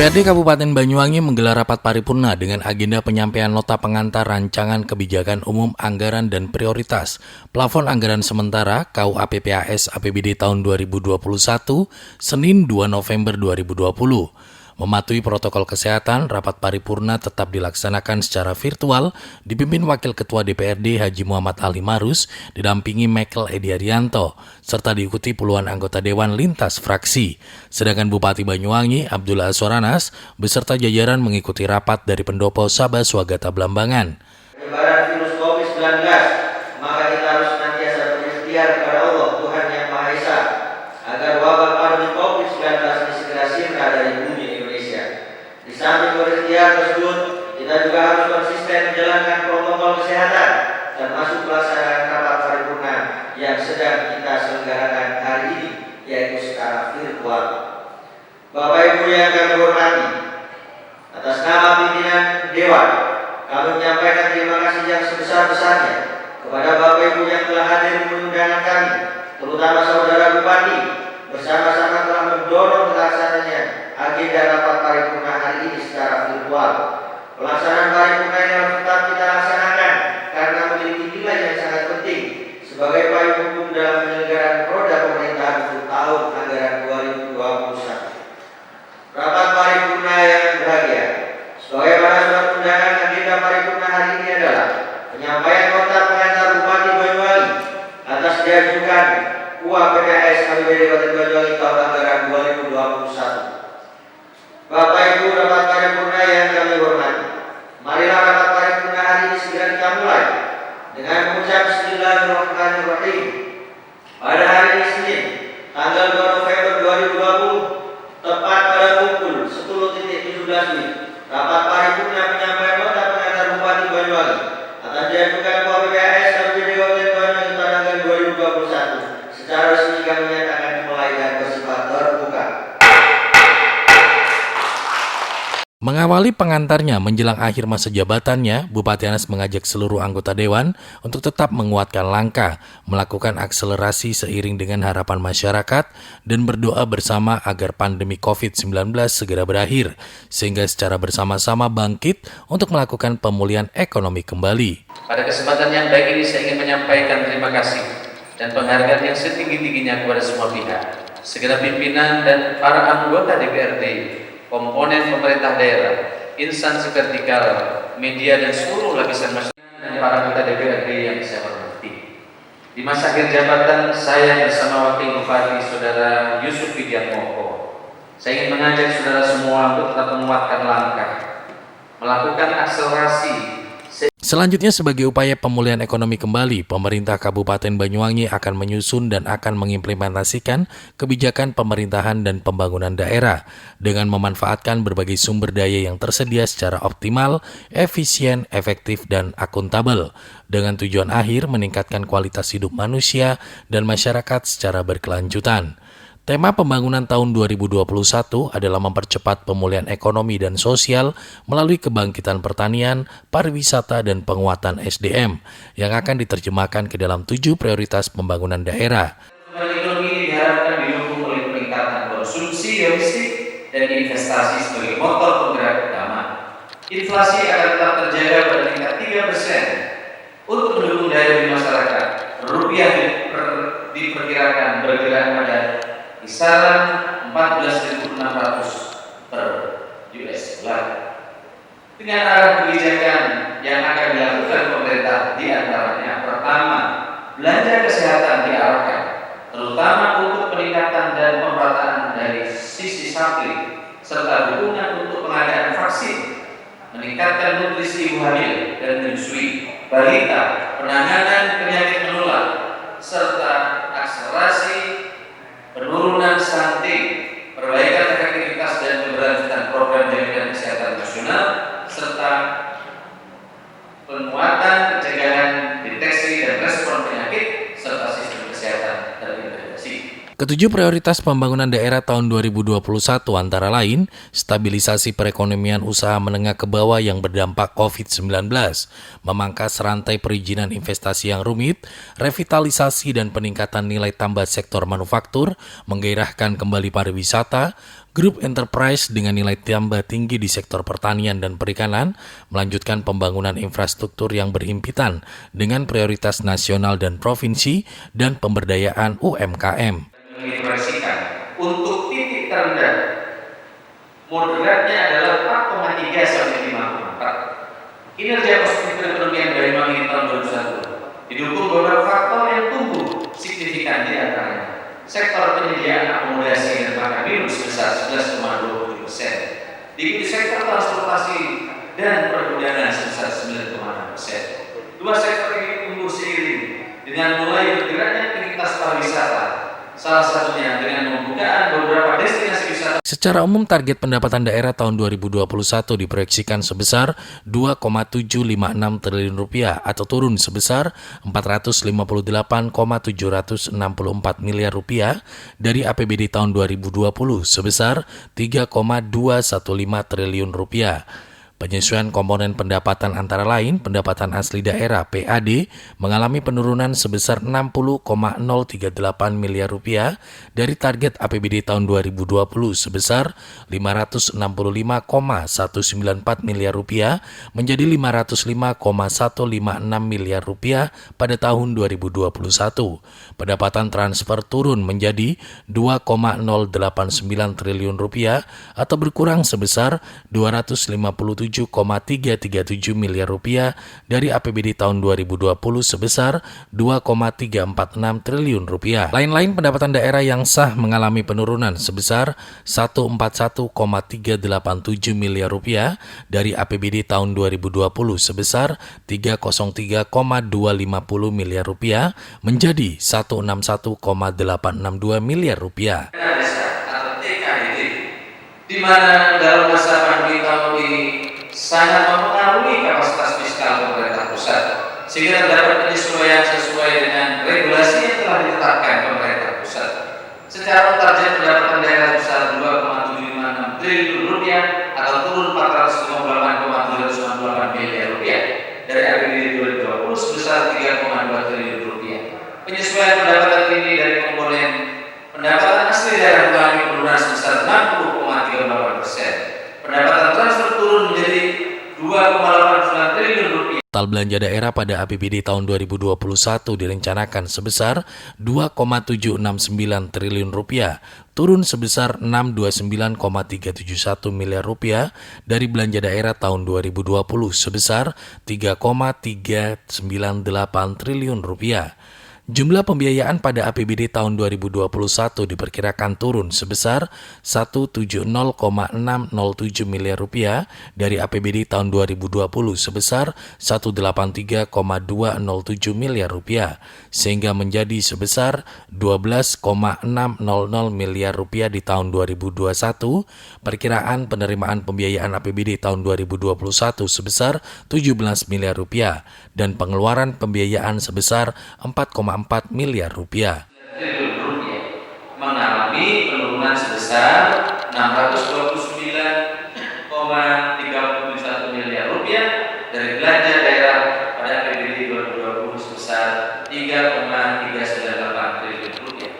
DPRD Kabupaten Banyuwangi menggelar rapat paripurna dengan agenda penyampaian nota pengantar rancangan kebijakan umum anggaran dan prioritas plafon anggaran sementara KUAPPAS APBD tahun 2021 Senin 2 November 2020. Mematuhi protokol kesehatan, rapat paripurna tetap dilaksanakan secara virtual dipimpin Wakil Ketua DPRD Haji Muhammad Ali Marus didampingi Michael Edi Arianto serta diikuti puluhan anggota Dewan lintas fraksi. Sedangkan Bupati Banyuwangi Abdullah Aswaranas beserta jajaran mengikuti rapat dari Pendopo Sabah Swagata Blambangan. Penyebaran virus COVID-19, maka kita harus senantiasa berikhtiar kepada Allah Tuhan Yang Maha Esa agar wabah pandemi COVID-19 ini segera sirna dari bumi Indonesia. Di samping berikhtiar tersebut, kita juga harus konsisten menjalankan protokol kesehatan termasuk pelaksanaan rapat paripurna yang sedang kita selenggarakan hari ini, yaitu secara virtual. Bapak Ibu yang kami hormati, atas nama pimpinan Dewan, kami menyampaikan terima kasih yang sebesar-besarnya kepada Bapak Ibu yang telah hadir memenuhi undangan kami, terutama Saudara Bupati, bersama-sama telah mendorong terlaksananya agenda rapat paripurna hari ini secara virtual. Pelaksanaan paripurna yang harus tetap kita laksanakan karena memiliki nilai yang sangat penting sebagai payung hukum dalam penyelenggaraan roda pemerintahan untuk tahun anggaran 2021. Rapat paripurna yang berbahagia, sebagaimana surat undangan agenda paripurna hari ini adalah penyampaian nota pengantar Bupati Banyuwangi atas diajukan KUAPPAS APBD Kabupaten Banyuwangi tahun anggaran 2021. Bapak Ibu rapat paripurna yang kami hormati, marilah rapat paripurna hari ini segera kita mulai dengan mengucap Bismillahirrahmanirrahim. Pada hari ini Senin, tanggal 2 November 2020, tepat pada pukul 10.17 rapat paripurna penyampaian nota pengantar Bupati Banyuwangi atas diajukan KUAPPAS APBD Kabupaten Banyuwangi tahun anggaran 2021 secara resmi kami nyatakan dimulai dan bersifat terbuka. Mengawali pengantarnya menjelang akhir masa jabatannya, Bupati Anas mengajak seluruh anggota Dewan untuk tetap menguatkan langkah, melakukan akselerasi seiring dengan harapan masyarakat, dan berdoa bersama agar pandemi COVID-19 segera berakhir, sehingga secara bersama-sama bangkit untuk melakukan pemulihan ekonomi kembali. Pada kesempatan yang baik ini saya ingin menyampaikan terima kasih dan penghargaan yang setinggi-tingginya kepada semua pihak, segala pimpinan dan para anggota DPRD, komponen pemerintah daerah, instansi vertikal, media dan seluruh lapisan masyarakat dan para anggota DPRD yang saya hormati. Di masa akhir jabatan saya bersama Wakil Bupati Saudara Yusuf Widiatmoko, saya ingin mengajak saudara semua untuk tetap menguatkan langkah, melakukan akselerasi. Selanjutnya sebagai upaya pemulihan ekonomi kembali, pemerintah Kabupaten Banyuwangi akan menyusun dan akan mengimplementasikan kebijakan pemerintahan dan pembangunan daerah dengan memanfaatkan berbagai sumber daya yang tersedia secara optimal, efisien, efektif, dan akuntabel dengan tujuan akhir meningkatkan kualitas hidup manusia dan masyarakat secara berkelanjutan. Tema pembangunan tahun 2021 adalah mempercepat pemulihan ekonomi dan sosial melalui kebangkitan pertanian, pariwisata, dan penguatan SDM yang akan diterjemahkan ke dalam 7 prioritas pembangunan daerah. Ekonomi ini diharapkan didukung oleh peningkatan konsumsi domestik dan investasi sebagai motor penggerak utama. Inflasi akan tetap terjaga pada tingkat 3% untuk mendukung daya beli masyarakat. Rupiah diperkirakan bergerak pada kisaran 14.600 per US dollar. Dengan arah kebijakan yang akan dilakukan pemerintah di antaranya, pertama, belanja kesehatan diarahkan, terutama untuk peningkatan dan pemerataan dari sisi supply, serta dukungan untuk pengadaan vaksin, meningkatkan nutrisi ibu hamil dan menyusui, balita, penanganan penyakit menular, serta akselerasi penurunan stunting, perbaikan efektivitas dan keberlanjutan program jaminan kesehatan nasional, serta penguatan pencegahan deteksi dan respon penyakit, serta sistem kesehatan terintegrasi. Ketujuh prioritas pembangunan daerah tahun 2021 antara lain, stabilisasi perekonomian usaha menengah ke bawah yang berdampak COVID-19, memangkas rantai perizinan investasi yang rumit, revitalisasi dan peningkatan nilai tambah sektor manufaktur, menggairahkan kembali pariwisata, Grup Enterprise dengan nilai tambah tinggi di sektor pertanian dan perikanan melanjutkan pembangunan infrastruktur yang berhimpitan dengan prioritas nasional dan provinsi dan pemberdayaan UMKM. Menginformasikan untuk titik terendah moderatnya adalah 4,3 sampai 5,4. Kinerja positif perekonomian dari Bank Indonesia tahun 2021 didukung beberapa faktor yang tumbuh signifikan di antaranya sektor penyediaan akomodasi dan makan minum sebesar 11,27%, diikuti sektor transportasi dan pergudangan sebesar 9,6%. Dua sektor ini tumbuh seiring dengan mulai bergeraknya aktivitas pariwisata, salah satunya dengan pembukaan beberapa destinasi wisata. Secara umum, target pendapatan daerah tahun 2021 diproyeksikan sebesar 2,756 triliun rupiah atau turun sebesar 458,764 miliar rupiah dari APBD tahun 2020 sebesar 3,215 triliun rupiah. Penyesuaian komponen pendapatan antara lain pendapatan asli daerah (PAD) mengalami penurunan sebesar 60,038 miliar rupiah dari target APBD tahun 2020 sebesar 565,194 miliar rupiah menjadi 505,156 miliar rupiah pada tahun 2021. Pendapatan transfer turun menjadi 2,089 triliun rupiah atau berkurang sebesar 257,337 miliar rupiah dari APBD tahun 2020 sebesar 2,346 triliun rupiah. Lain-lain pendapatan daerah yang sah mengalami penurunan sebesar 141,387 miliar rupiah dari APBD tahun 2020 sebesar 303,250 miliar rupiah menjadi 161,862 miliar rupiah. Di mana dalam masa pandemi tahun ini sangat mempengaruhi kapasitas fiskal pemerintah pusat, sehingga terdapat penyesuaian sesuai dengan regulasi yang telah ditetapkan pemerintah pusat. Secara target pendapatan daerah sebesar 2,756 triliun rupiah atau turun 458,298 miliar rupiah dari APBD 2020 sebesar 3,2 triliun rupiah. Penyesuaian pendapatan ini dari komponen pendapatan asli daerah mengalami penurunan sebesar 60,38%. Pendapatan transfer turun menjadi 2,89 triliun rupiah. Total belanja daerah pada APBD tahun 2021 direncanakan sebesar 2,769 triliun rupiah, turun sebesar 629,371 miliar rupiah dari belanja daerah tahun 2020 sebesar 3,398 triliun rupiah. Jumlah pembiayaan pada APBD tahun 2021 diperkirakan turun sebesar 170,607 miliar rupiah dari APBD tahun 2020 sebesar 183,207 miliar rupiah, sehingga menjadi sebesar 12,600 miliar rupiah di tahun 2021. Perkiraan penerimaan pembiayaan APBD tahun 2021 sebesar 17 miliar rupiah dan pengeluaran pembiayaan sebesar 4,4 miliar rupiah. Mengalami penurunan sebesar 629,371 miliar rupiah dari belanja daerah pada APBD 2020 sebesar 3,398 triliun rupiah.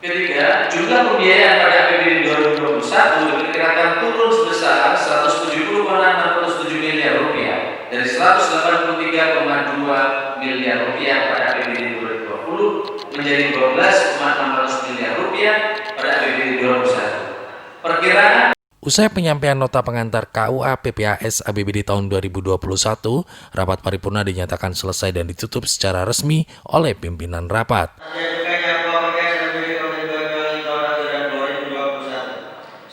Ketiga, jumlah pembiayaan pada APBD 2021 diperkirakan turun sebesar 170,667 miliar rupiah dari 183,2 miliar rupiah pada APBD 2020 menjadi 12,600 miliar rupiah pada APBD 2021. Perkiraan Usai penyampaian nota pengantar KUA PPAS APBD tahun 2021, rapat paripurna dinyatakan selesai dan ditutup secara resmi oleh pimpinan rapat.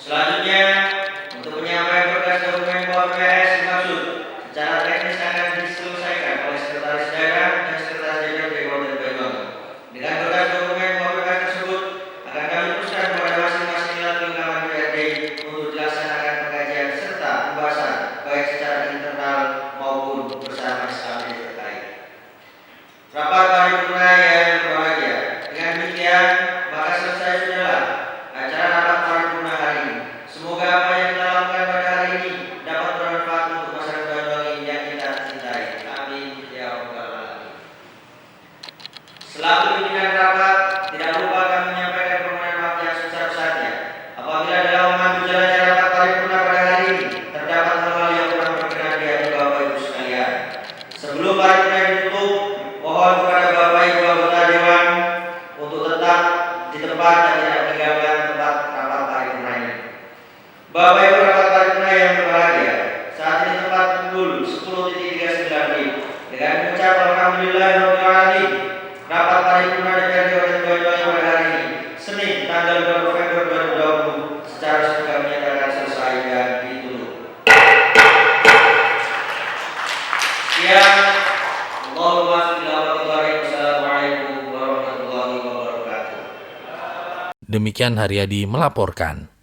Selanjutnya, untuk penyampaian berkas dokumen PPAS dimaksud secara teknis akan diselesaikan oleh Sekretaris Daerah dan Sekretaris Daerah Kabupaten Banyuwangi. Dengan berkas dokumen PPAS tersebut akan kami teruskan kepada masing-masing lingkungan BRD untuk dilaksanakan pengkajian serta pembahasan baik secara internal maupun bersama SKPD terkait. Rapat paripurna yang berbahagia. Dengan demikian, maka selesai sudahlah acara rapat paripurna hari ini. Semoga Demikian Haryadi melaporkan.